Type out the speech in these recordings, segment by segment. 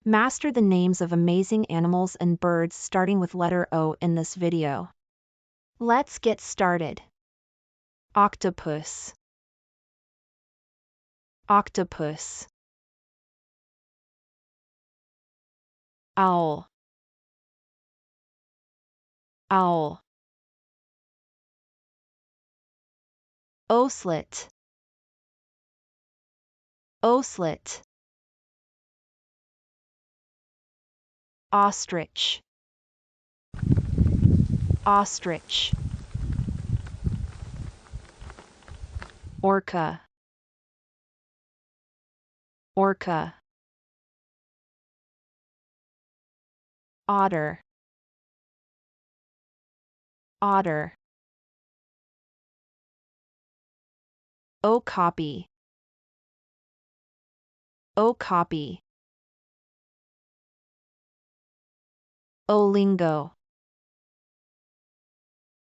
Master the names of amazing animals and birds starting with letter O in this video. Let's get started. Octopus. Octopus. Owl. Owl. Ocelet. Ocelet. Ostrich. Ostrich. Orca. Orca. Otter. Otter. Okapi. Okapi. Olingo.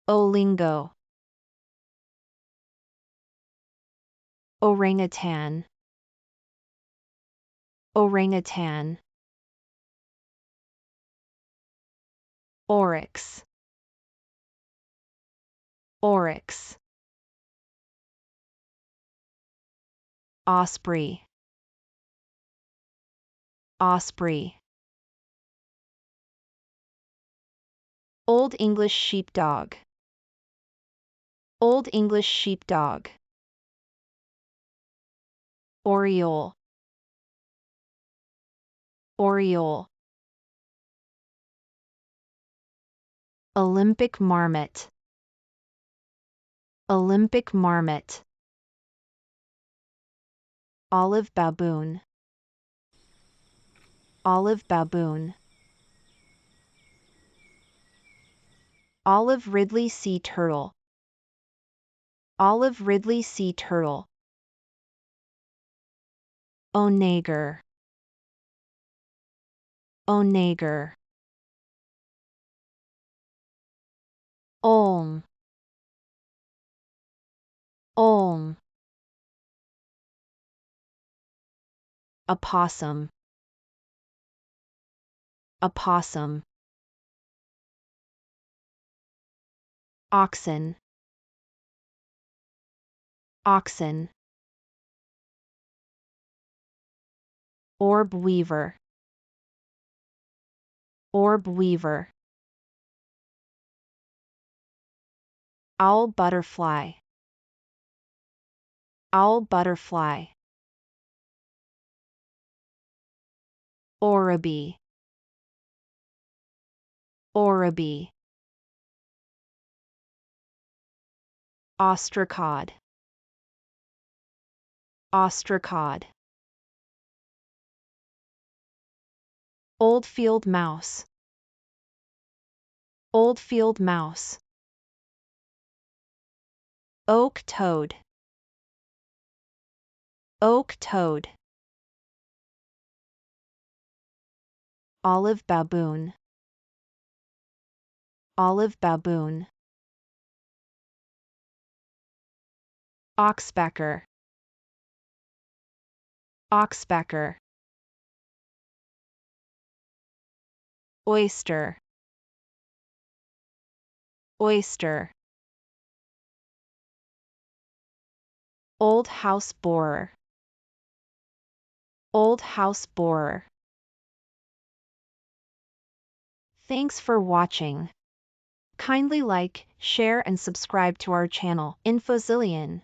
Olingo. Orangutan. Orangutan. Oryx. Oryx. Osprey. Osprey. Old English sheepdog. Old English sheepdog. Oriole. Oriole. Olympic marmot. Olympic marmot. Olive baboon. Olive baboon. Olive Ridley sea turtle. Olive Ridley sea turtle. Onager. Onager. Olm. Olm. Opossum. Opossum. Oxen. Oxen. Orb weaver. Orb weaver. Owl butterfly. Owl butterfly. Oribi. Oribi. Ostracod. Ostracod. Oldfield mouse. Oldfield mouse. Oak toad. Oak toad. Olive baboon. Olive baboon. Oxpecker. Oxpecker. Oyster. Oyster. Old house borer. Old house borer. Thanks for watching. Kindly like, share and subscribe to our channel, Infozillien.